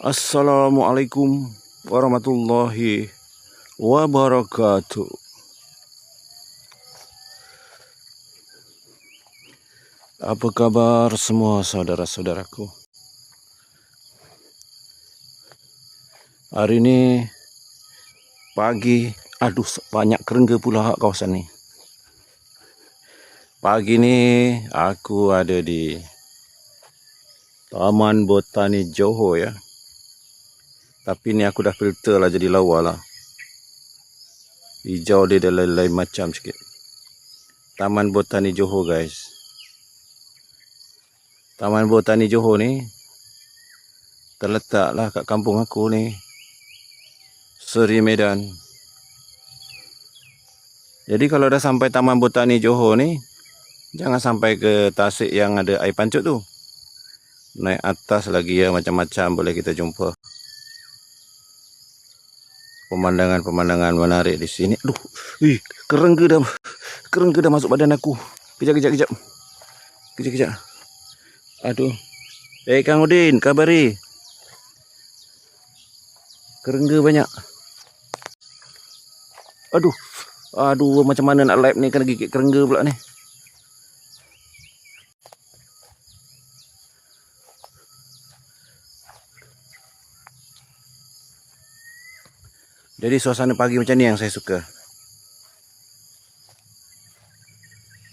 Assalamualaikum warahmatullahi wabarakatuh. Apa kabar semua saudara-saudaraku? Hari ini pagi, banyak kerengga pula kawasan ni. Pagi ni aku ada di Taman Botani Johor ya. Tapi ni aku dah filter lah jadi lawa lah. Hijau dia dah lain macam sikit. Taman Botani Johor guys. Taman Botani Johor ni terletak lah kat kampung aku ni, Seri Medan. Jadi kalau dah sampai Taman Botani Johor ni, jangan sampai ke tasik yang ada air pancut tu. Naik atas lagi ya, macam-macam boleh kita jumpa. Pemandangan-pemandangan menarik di sini. Aduh, kerengga dah masuk badan aku. Kejap. Aduh. Kang Udin, kabari. Kerengga banyak. Aduh, macam mana nak live ni, kena gigit kerengga pula ni. Jadi suasana pagi macam ni yang saya suka.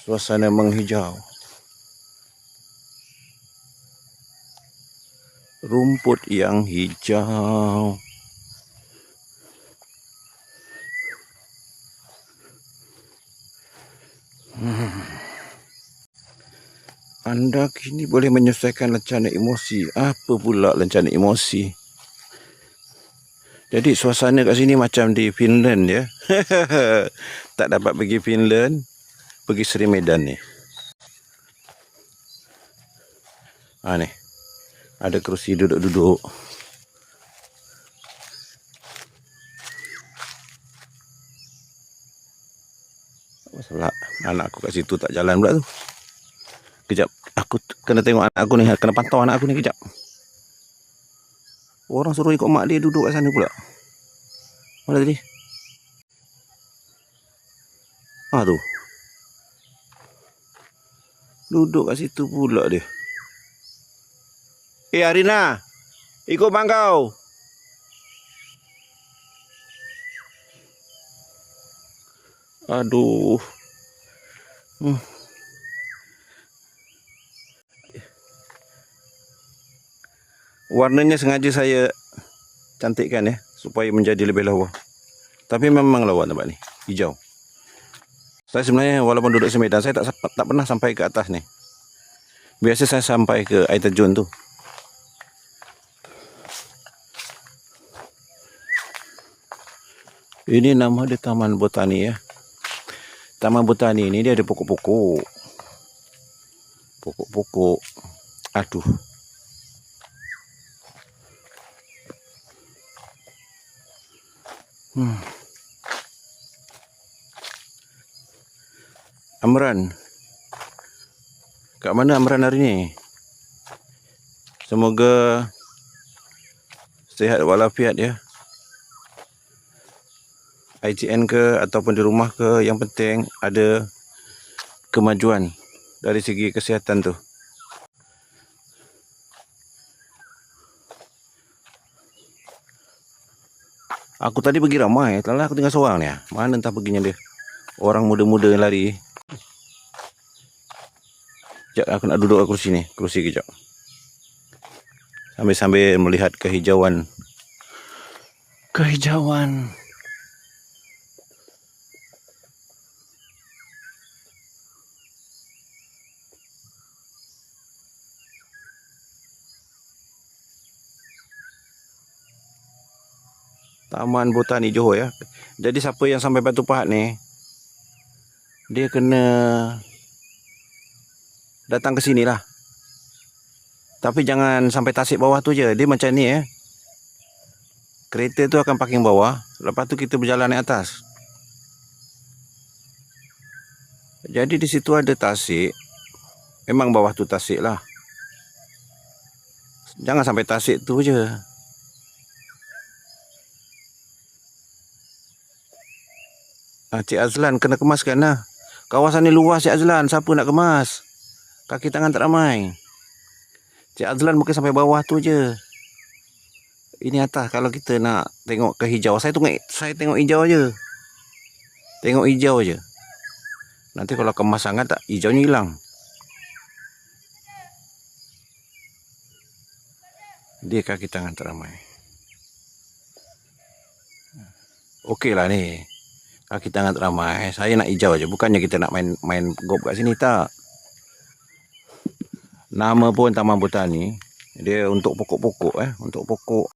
Suasana menghijau. Rumput yang hijau. Anda kini boleh menyesuaikan lencana emosi. Apa pula lencana emosi? Jadi suasana kat sini macam di Finland ya. Tak dapat pergi Finland, pergi Seri Medan ni. Ni. Ada kerusi duduk-duduk. Masalah anak aku kat situ tak jalan pula tu. Kejap, aku kena tengok anak aku ni, kena pantau anak aku ni kejap. Orang suruh ikut mak dia duduk kat sana pula. Mana tadi? Tu. Duduk kat situ pula dia. Arina, ikut mak kau. Aduh. Warnanya sengaja saya cantikkan ya, supaya menjadi lebih lawa. Tapi memang lawa tempat ni, hijau. Saya sebenarnya walaupun duduk Semedan, saya tak pernah sampai ke atas ni. Biasa saya sampai ke air terjun tu. Ini nama dia Taman Botani ya. Taman Botani ni dia ada pokok-pokok. Pokok-pokok. Aduh. Amran. Kat mana Amran hari ni? Semoga sihat walafiat ya. IGN ke ataupun di rumah ke, yang penting ada kemajuan dari segi kesihatan tu. Aku tadi pergi ramai, telah aku tinggal seorang ni. Mana entah perginya dia. Orang muda-muda yang lari. Sekejap aku nak duduk kat kursi ni. Kursi kejap. Sambil melihat kehijauan. Taman Botani Johor ya. Jadi siapa yang sampai Batu Pahat ni, dia kena datang ke sini lah. Tapi jangan sampai tasik bawah tu je. Dia macam ni ya. Kereta tu akan parking bawah, lepas tu kita berjalan naik atas. Jadi di situ ada tasik. Memang bawah tu tasik lah. Jangan sampai tasik tu je. Cik Azlan kena kemaskan lah. Kawasan ni luas Cik Azlan, siapa nak kemas? Kaki tangan tak ramai. Cik Azlan mungkin sampai bawah tu je. Ini atas kalau kita nak tengok ke hijau. Saya tengok hijau je. Tengok hijau je. Nanti kalau kemas sangat tak, hijaunya hilang. Dia kaki tangan tak ramai. Okey lah ni. Kaki tangan tak ramai. Saya nak hijau je. Bukannya kita nak main golf kat sini, tak. Nama pun Taman Botani. Dia untuk pokok-pokok. Untuk pokok.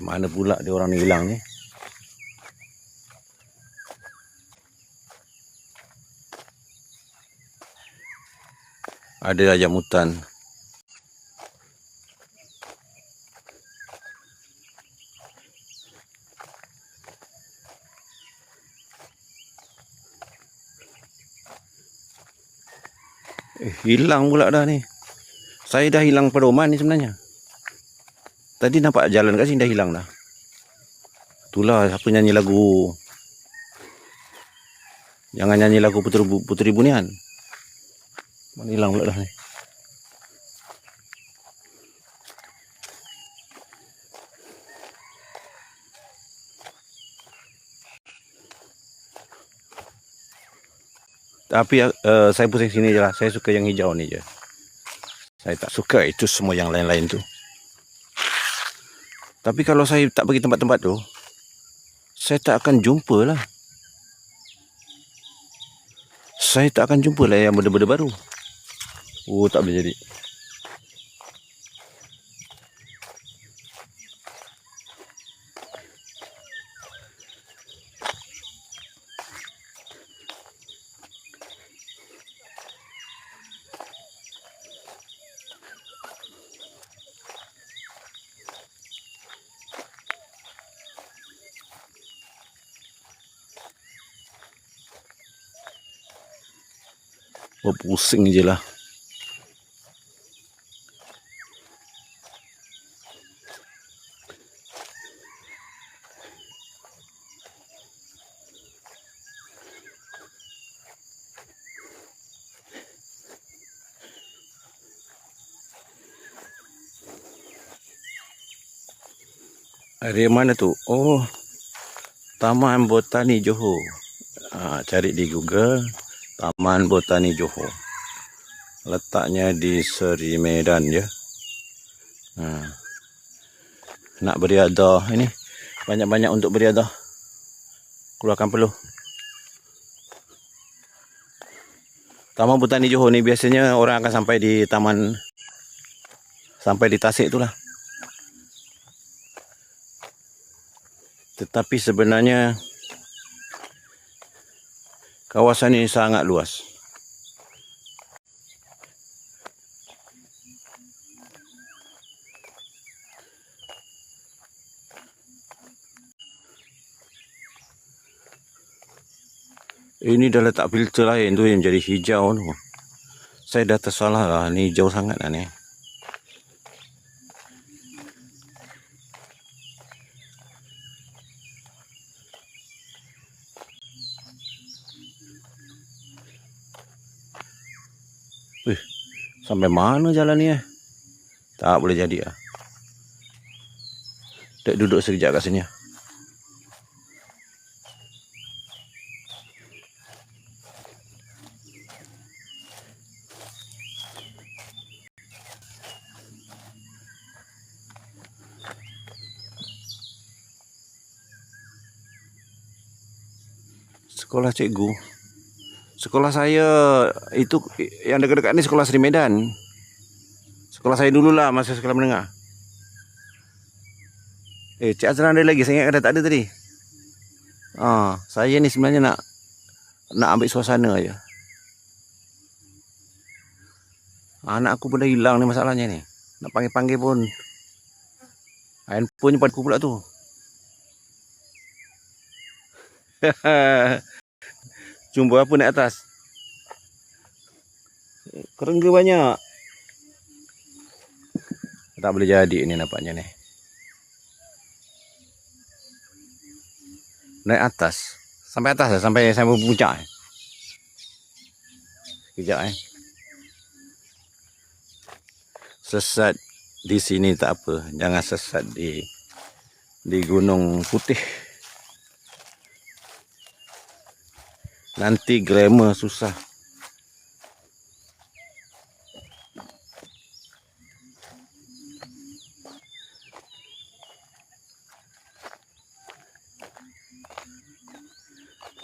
Mana pula dia orang ni hilang ni? Ada ayam hutan. Hilang pula dah ni. Saya dah hilang pedoman ni sebenarnya. Tadi nampak jalan kat sini dah hilang dah. Itulah siapa nyanyi lagu. Jangan nyanyi lagu Puteri Bunian. Mana hilang pula dah ni. Tapi saya pusing sini je lah. Saya suka yang hijau ni je. Saya tak suka itu semua yang lain-lain tu. Tapi kalau saya tak pergi tempat-tempat tu, saya tak akan jumpa lah. Saya tak akan jumpa lah yang benda-benda baru. Oh, tak boleh jadi. Pusing je lah. Area mana tu? Oh, Taman Botani Johor. Cari di Google. Taman Botani Johor. Letaknya di Seri Medan je. Nak beriadah ini. Banyak-banyak untuk beriadah. Keluarkan peluh. Taman Botani Johor ni biasanya orang akan sampai di taman. Sampai di Tasik tu lah. Tetapi sebenarnya kawasan ini sangat luas. Ini dah letak filter lain tu yang jadi hijau tu. Saya dah tersalah lah. Ni hijau sangat lah ni. Sampai mana jalan ni Tak boleh jadi lah. Dek duduk sekejap kat sini lah. Sekolah cikgu. Sekolah saya itu yang dekat-dekat ni sekolah Seri Medan. Sekolah saya dululah masa sekolah menengah. Cik Azlan ada lagi. Saya ingat tak ada tadi. Saya ni sebenarnya nak ambil suasana aja. Anak aku pun dah hilang ni masalahnya ni. Nak panggil-panggil pun handphone padaku pula tu. Jumpa apa naik atas? Kerengga banyak. Tak boleh jadi ni nampaknya ni. Naik atas. Sampai atas lah. Sampai puncak. Sekejap Sesat di sini tak apa. Jangan sesat di Gunung Putih. Nanti grammar susah.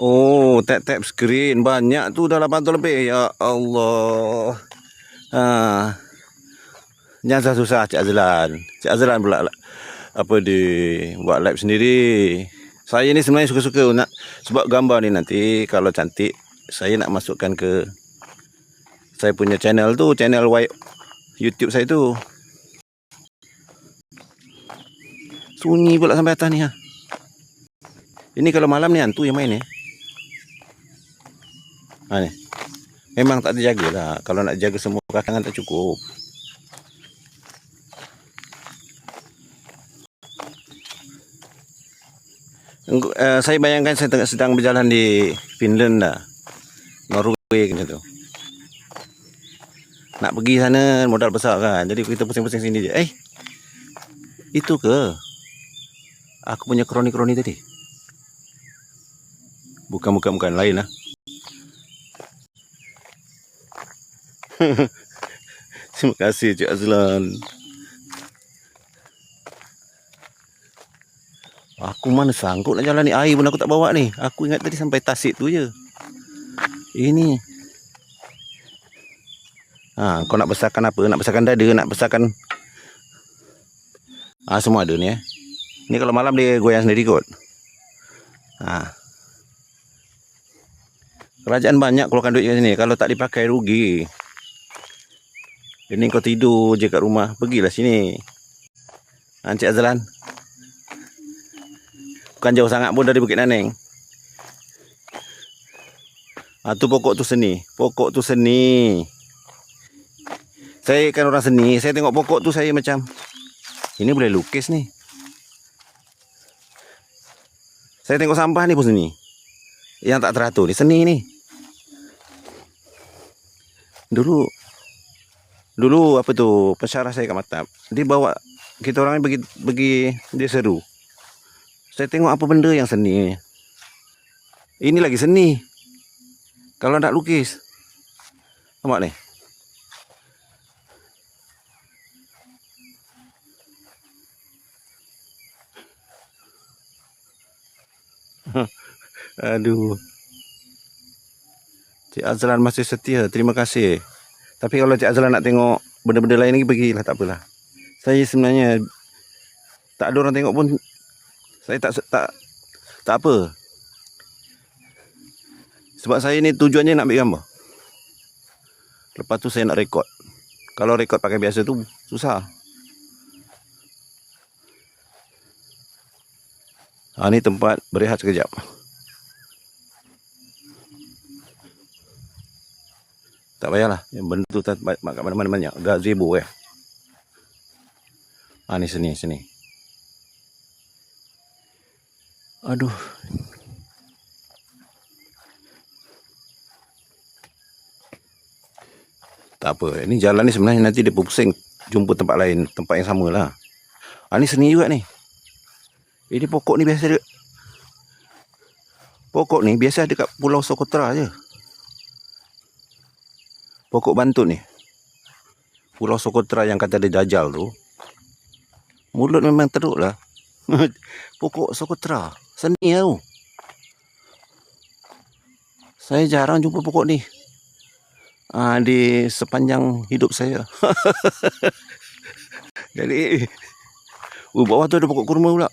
Oh, tap screen banyak tu, dah 800 lebih. Ya Allah. Jangan susah Cik Azlan. Cik Azlan pula apa buat live sendiri. Saya ni sebenarnya suka-suka nak sebab gambar ni nanti kalau cantik saya nak masukkan ke saya punya channel tu, channel YouTube saya tu. Sunyi pula sampai atas ni ha. Ini kalau malam ni hantu yang main ni. Ni. Memang tak terjaga lah. Kalau nak jaga semua katangan tak cukup. Saya bayangkan saya sedang berjalan di Finland dah. Norway macam tu. Nak pergi sana modal besar kan. Jadi kita pusing-pusing sini je. Itu ke? Aku punya kroni-kroni tadi. Bukan lain lah. Terima kasih Cik Azlan. Aku mana sanggup nak jalan ni. Air pun aku tak bawa ni. Aku ingat tadi sampai Tasik tu je. Ini. Kau nak besarkan apa? Nak besarkan dada, nak besarkan semua ada ni Ni kalau malam dia goyang sendiri kot. Kerajaan banyak keluarkan duit kat sini. Kalau tak dipakai rugi. Ini kau tidur je kat rumah. Pergilah sini. Encik Azlan. Bukan jauh sangat pun dari Bukit Naneng. Tu pokok tu seni. Pokok tu seni. Saya kan orang seni. Saya tengok pokok tu saya macam ini boleh lukis ni. Saya tengok sampah ni pun seni. Yang tak teratur ni seni ni. Dulu apa tu pensyarah saya kat Matap. Dia bawa kita orang ni pergi dia seru. Saya tengok apa benda yang seni. Ini lagi seni. Kalau nak lukis. Nampak ni. Aduh. Cik Azlan masih setia. Terima kasih. Tapi kalau Cik Azlan nak tengok benda-benda lain lagi, pergilah, tak apalah. Saya sebenarnya tak ada orang tengok pun saya tak apa. Sebab saya ni tujuannya nak ambil gambar. Lepas tu saya nak rekod. Kalau rekod pakai biasa tu susah. Ni tempat berehat sekejap. Tak payahlah. Yang benda tu tak kat mana-mana banyak. Gazebo ni sini. Aduh. Tak apa. Ini jalan ni sebenarnya nanti dia pusing. Jumpa tempat lain. Tempat yang sama lah. Ni seni juga ni. Ini pokok ni biasa ada. Pokok ni biasa ada kat Pulau Socotra je. Pokok bantun ni. Pulau Socotra yang kata ada dajal tu. Mulut memang teruk lah. Pokok Socotra. Seni tau. Saya jarang jumpa pokok ni. Di sepanjang hidup saya. Jadi bawah tu ada pokok kurma pula.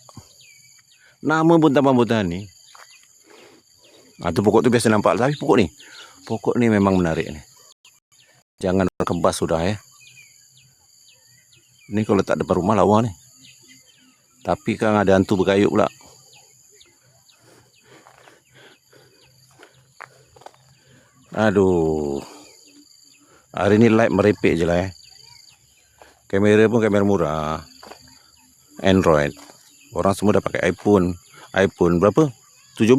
Nama buntan-buntan ni. Tu pokok tu biasa nampak. Tapi pokok ni memang menarik ni. Jangan kebas sudah Ni kalau letak depan rumah lawa ni. Tapi kan ada hantu berkayuk pula. Aduh. Hari ni light merepek je lah Kamera pun kamera murah. Android. Orang semua dah pakai iPhone. iPhone berapa? 17.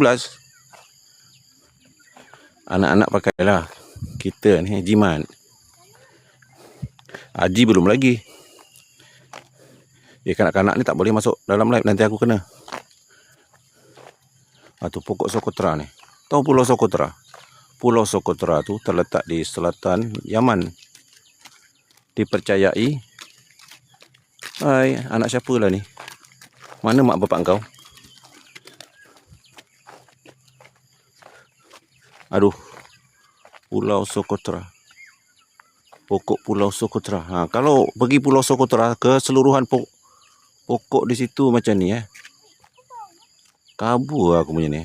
Anak-anak pakailah. Kita ni jimat. Haji belum lagi. Kanak-kanak ni tak boleh masuk dalam live, nanti aku kena. Tu pokok Socotra ni. Tahu Pulau Socotra? Pulau Socotra tu terletak di selatan Yaman. Dipercayai. Hai, anak siapa lah ni? Mana mak bapak kau? Aduh. Pulau Socotra. Pokok Pulau Socotra. Kalau pergi Pulau Socotra, keseluruhan pokok di situ macam ni kabur aku punya ni.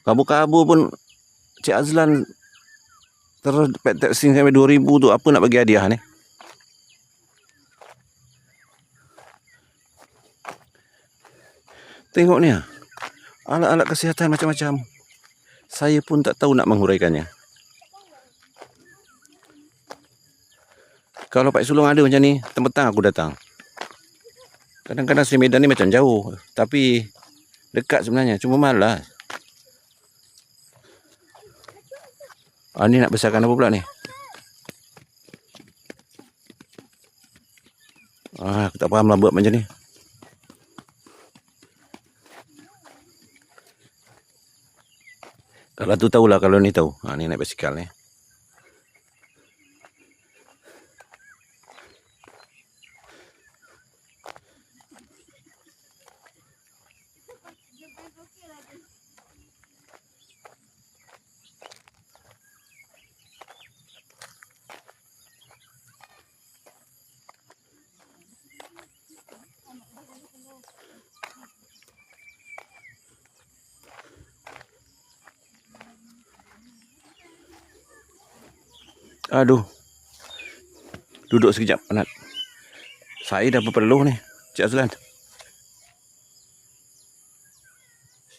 Kabur-kabur pun Cik Azlan terpek-teksing sampai 2000 tu. Apa nak bagi hadiah ni? Tengok ni alat-alat kesihatan macam-macam. Saya pun tak tahu nak menghuraikannya. Kalau Pak Sulong ada macam ni, petang aku datang. Kadang-kadang Seri Medan ni macam jauh, tapi dekat sebenarnya, cuma malas. Ni nak besarkan apa pula ni? Aku tak faham lah buat macam ni. Kalau tu tahulah, kalau ni tahu. Ni naik basikal ni. Aduh. Duduk sekejap penat. Saya dah berpeluh ni, Cik Azlan.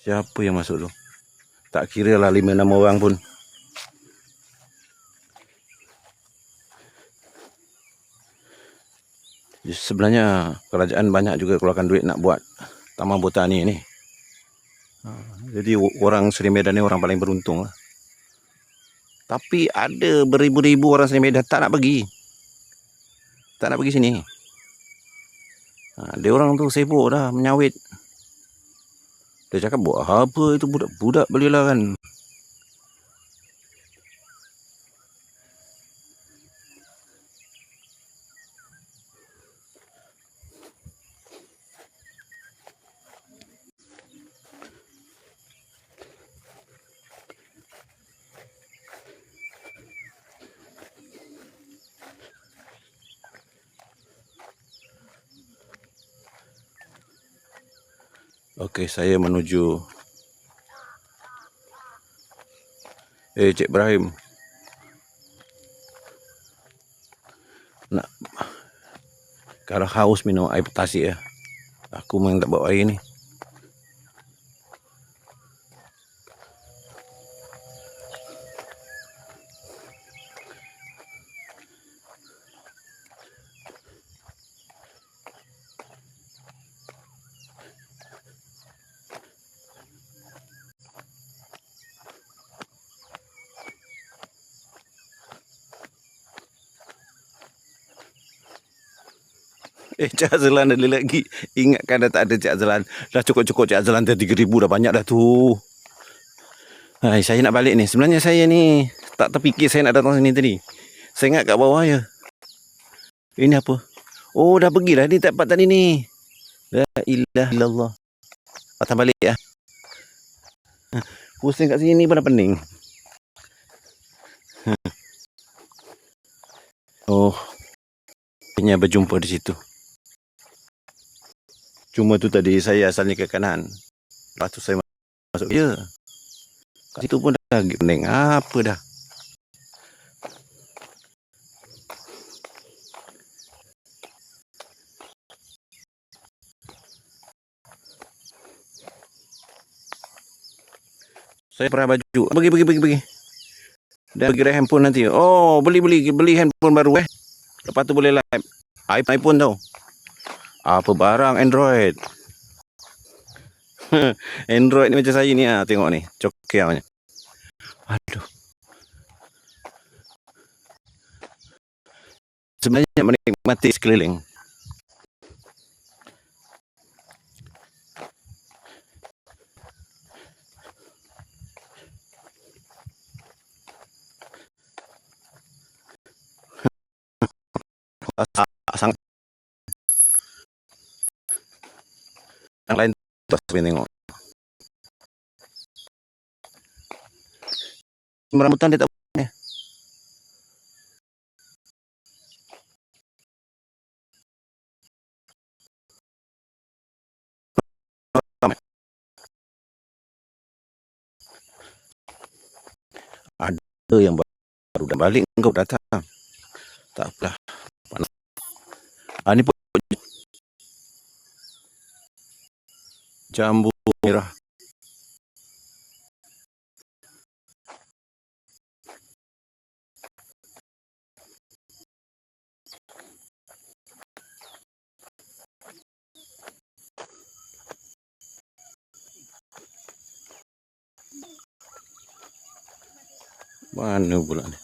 Siapa yang masuk tu? Tak kira lah 5-6 orang pun. Sebenarnya kerajaan banyak juga keluarkan duit nak buat taman botani ni. Jadi orang Seri Medan ni orang paling beruntung lah. Tapi ada beribu-ribu orang Seri Medan tak nak pergi. Tak nak pergi sini. Dia orang tu sibuk dah menyawit. Dia cakap buat apa itu budak-budak belilah kan. Okey, saya menuju. Cik Ibrahim. Nak kalau haus minum air tasik Aku memang tak bawa air ni. Cik Azlan ada lagi. Ingatkan dah tak ada Cik Azlan. Dah cukup-cukup Cik Azlan dah 3,000 dah banyak dah tu. Saya nak balik ni. Sebenarnya saya ni tak terfikir saya nak datang sini tadi. Saya ingat kat bawah je. Ini apa? Oh, dah pergilah ni tempat tadi ni. La ilaha illallah. Patah balik Pusing kat sini pun dah pening. Oh. Hanya berjumpa di situ. Cuma tu tadi saya asalnya ke kanan. Lepas tu saya masuk kat situ pun dah pening. Apa dah. Saya perah baju. Bagi. Dan bagi handphone nanti. Oh, beli handphone baru Lepas tu boleh live. iPhone tau. Apa barang Android. Android ni macam saya ni tengok ni. Cokiaunya. Aduh. Sebenarnya menikmati sekeliling. Sangat yang lain terus tengok. Rambutan dia tak boleh. Ada yang baru dah balik engkau datang. Tak apalah. Ni pun jambu merah. Mana pula ni?